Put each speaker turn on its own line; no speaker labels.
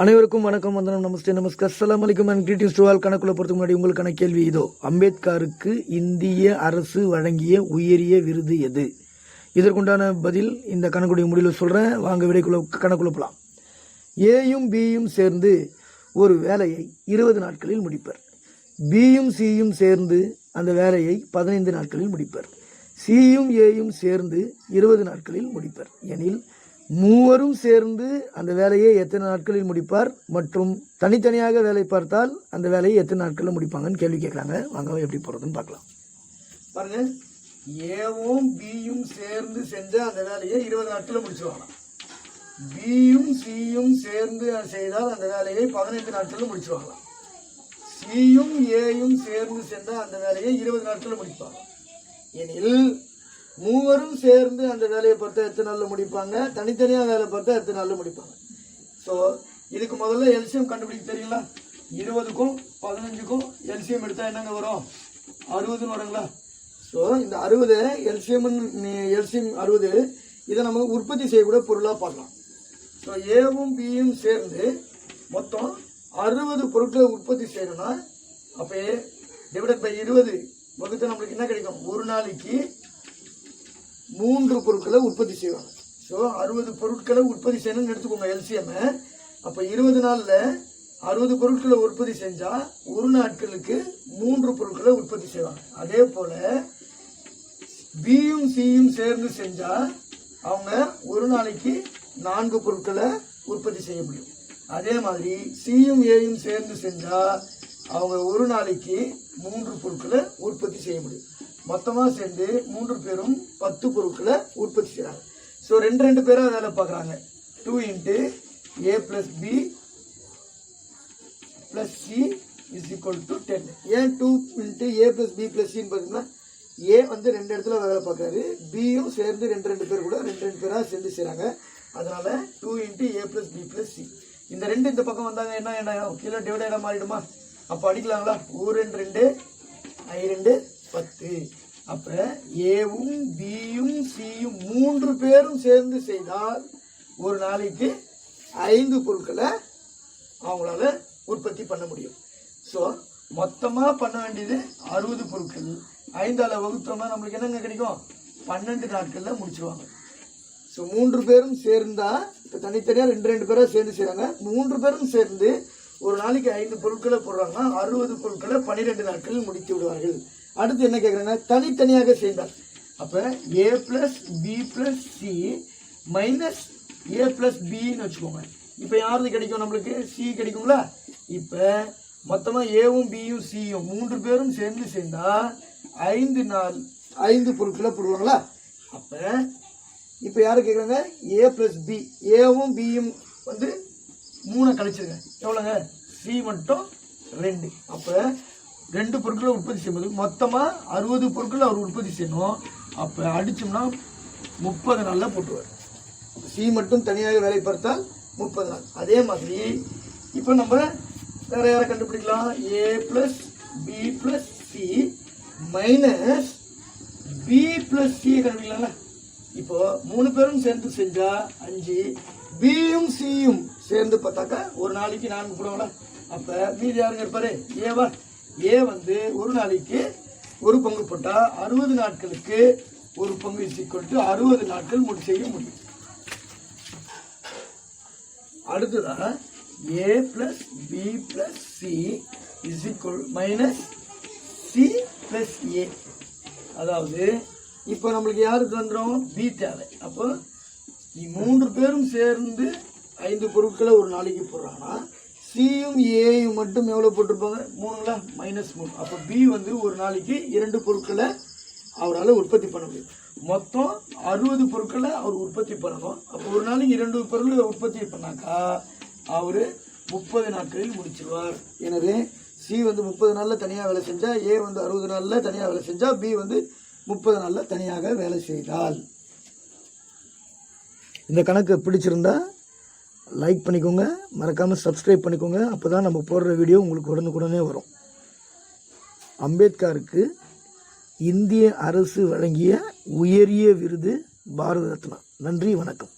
அனைவருக்கும் வணக்கம், வந்தனம், நமஸ்தே, நமஸ்கார், அஸ்ஸலாமு அலைக்கும் அண்ட் கிரீட்டிங்ஸ் டு ஆல். கணக்குள்ள பொறுத்துக்கு முன்னாடி உங்களுக்கான கேள்வி இதோ. அம்பேத்கருக்கு இந்திய அரசு வழங்கிய உயரிய விருது எது? இதற்குண்டான பதில் இந்த கணக்குடைய முடிவில் சொல்கிறேன். வாங்க கணக்குள்ள போகலாம். ஏயும் பியும் சேர்ந்து ஒரு வேலையை 20 நாட்களில் முடிப்பர். பியும் சியும் சேர்ந்து அந்த வேலையை 15 நாட்களில் முடிப்பர். சியும் ஏயும் சேர்ந்து 20 நாட்களில் முடிப்பர் எனில் மூவரும் சேர்ந்து அந்த வேலையை எத்தனை நாட்களில் முடிப்பார் மற்றும் தனித்தனியாக வேலை பார்த்தால் அந்த வேலையை எத்தனை நாட்களில் முடிப்பாங்கன்னு கேள்வி கேட்குறாங்க. வாங்க எப்படி போகிறதுன்னு பார்க்கலாம். பாருங்க, ஏவும் பியும் சேர்ந்து செஞ்ச அந்த வேலையை 20 நாட்களில் முடிச்சிருவாங்க. பியும் சியும் சேர்ந்து செய்தால் அந்த வேலையை 15 நாட்களில் முடிச்சிருவாங்க. சியும் ஏயும் சேர்ந்து சென்ற அந்த வேலையை 20 நாட்களில் முடிப்பாங்க எனில் மூவரும் சேர்ந்து அந்த வேலையை பார்த்தா எத்தனை நாளில் முடிப்பாங்க, தனித்தனியாக வேலை பார்த்தா எத்தனை நாளில் முடிப்பாங்க. ஸோ இதுக்கு முதல்ல எல்சிஎம் கண்டுபிடிக்க தெரியுங்களா? 20க்கும் 15க்கும் எல்சிஎம் எடுத்தால் என்னங்க வரும்? 60ன்னு வருங்களா? ஸோ இந்த 60 எல்சிஎம் 60 இதை நம்ம உற்பத்தி செய்யக்கூட பொருளாக பார்க்கலாம். ஸோ ஏவும் பியும் சேர்ந்து மொத்தம் 60 பொருட்களை உற்பத்தி செய்யணும்னா அப்போ டிவைடட் பை 20 வகுத்து நம்மளுக்கு என்ன கிடைக்கும்? ஒரு நாளைக்கு 3 பொருட்களை உற்பத்தி செய்வாங்க. ஸோ 60 பொருட்களை உற்பத்தி செய்யணும்னு எடுத்துக்கோங்க எல்சிஎம். அப்போ 20 நாளில் 60 பொருட்களை உற்பத்தி செஞ்சால் ஒரு நாட்களுக்கு 3 பொருட்களை உற்பத்தி செய்வாங்க. அதே போல் பியும் சியும் சேர்ந்து செஞ்சால் அவங்க ஒரு நாளைக்கு 4 பொருட்களை உற்பத்தி செய்ய முடியும். அதே மாதிரி சியும் ஏயும் சேர்ந்து செஞ்சால் அவங்க ஒரு நாளைக்கு 3 பொருட்களை உற்பத்தி செய்ய முடியும். மொத்தமாக சேர்ந்து 3 பேரும் 10 பொருட்களை உற்பத்தி செய்கிறாங்க. ஸோ 2 பேராக வேலை பார்க்குறாங்க. 2 × A + B + C = 10. ஏன் 2 × A + B + Cன்னு பார்த்தீங்கன்னா ஏ வந்து 2 இடத்துல வேலை பார்க்குறாரு, பியும் சேர்ந்து 2 பேர் கூட 2 பேராக சேர்ந்து செய்கிறாங்க. அதனால 2 × A + B + C. இந்த 2 இந்த பக்கம் வந்தாங்க என்ன கீழே டிவைடாக மாறிடுமா? அப்போ அடிக்கலாங்களா? 2 2 2 10. அப்ப ஏவும் பியும் சியும் 3 பேரும் சேர்ந்து செய்தால் ஒரு நாளைக்கு 5 பொருட்களை அவங்களால உற்பத்தி பண்ண முடியும். ஸோ மொத்தமாக பண்ண வேண்டியது 60 பொருட்கள். 5ஆல் வகுத்தோம்னா நம்மளுக்கு என்னங்க கிடைக்கும்? 12 நாட்களில் முடிச்சிருவாங்க. ஸோ 3 பேரும் சேர்ந்தா இப்போ தனித்தனியாக 2 பேராக சேர்ந்து செய்கிறாங்க. 3 பேரும் சேர்ந்து ஒரு நாளைக்கு 5 பொருட்களை போடுறாங்கன்னா 60 பொருட்களை 12 நாட்களில் முடித்து விடுவார்கள். அடுத்து என்ன கேட்குறாங்க? தனித்தனியாக செய்தால் அப்போ A + B + C - A + Bன்னு வச்சுக்கோங்க. இப்போ யாருக்கு கிடைக்கும்? நம்மளுக்கு C கிடைக்குங்களா? இப்போ மொத்தமாக ஏவும் பியும் சியும் 3 பேரும் சேர்ந்து சேர்ந்தால் 5 பொருட்களை போடுவாங்களா? அப்போ இப்போ யாரு கேட்குறாங்க? A + B. ஏவும் பியும் வந்து 3 கழிச்சிருங்க. எவ்வளோங்க? C மட்டும் 2. அப்போ 2 பொருட்களை உற்பத்தி செய்யும்போது மொத்தமாக 60 பொருட்களை அவர் உற்பத்தி செய்யணும். அப்போ அடிச்சோம்னா 30 நாளில் போட்டுருவார். சி மட்டும் தனியாக வேலை பார்த்தால் 30 நாள். அதே மாதிரி இப்போ நம்ம வேற யாரை கண்டுபிடிக்கலாம்? A + B + C - B + C கண்டுபிடிக்கலாம்ல. இப்போ 3 பேரும் சேர்ந்து செஞ்சா 5, பியும் சியும் சேர்ந்து பார்த்தாக்கா ஒரு நாளைக்கு 4 போடுவாங்களா? அப்போ மீதி யாருங்க இருப்பாரு? ஏவா? ஏ வந்து ஒரு நாளைக்கு 1 பங்கு போட்டால் 60 நாட்களுக்கு 1 பங்கு = 60 நாட்கள் செய்ய முடியும். அடுத்ததாக A + B + C - C + A. அதாவது இப்போ நம்மளுக்கு யாருக்கு வந்துடும்? பி தேவை. அப்போ 3 பேரும் சேர்ந்து 5 பொருட்களை ஒரு நாளைக்கு போடுறாங்கன்னா சியும் ஏயும் மட்டும் எவ்வளோ போட்டிருப்பாங்க? 3ங்களா? -3. அப்போ பி வந்து ஒரு நாளைக்கு 2 பொருட்களை அவரால் உற்பத்தி பண்ண முடியும். மொத்தம் 60 பொருட்களை அவர் உற்பத்தி பண்ணணும். அப்போ ஒரு நாளைக்கு 2 பொருட்களை உற்பத்தி பண்ணாக்கா அவர் 30 நாட்களில் முடிச்சிருவார். எனவே சி வந்து 30 நாளில் தனியாக வேலை செஞ்சா, ஏ வந்து 60 நாளில் தனியாக வேலை செஞ்சா, பி வந்து 30 நாளில் தனியாக வேலை செய்தால். இந்த கணக்கு பிடிச்சிருந்தா லைக் பண்ணிக்கோங்க, மறக்காமல் சப்ஸ்கிரைப் பண்ணிக்கோங்க. அப்போ தான் நம்ம போடுற வீடியோ உங்களுக்கு உடனுக்குடனே வரும். அம்பேத்கருக்கு இந்திய அரசு வழங்கிய உயரிய விருது பாரத ரத்னா. நன்றி, வணக்கம்.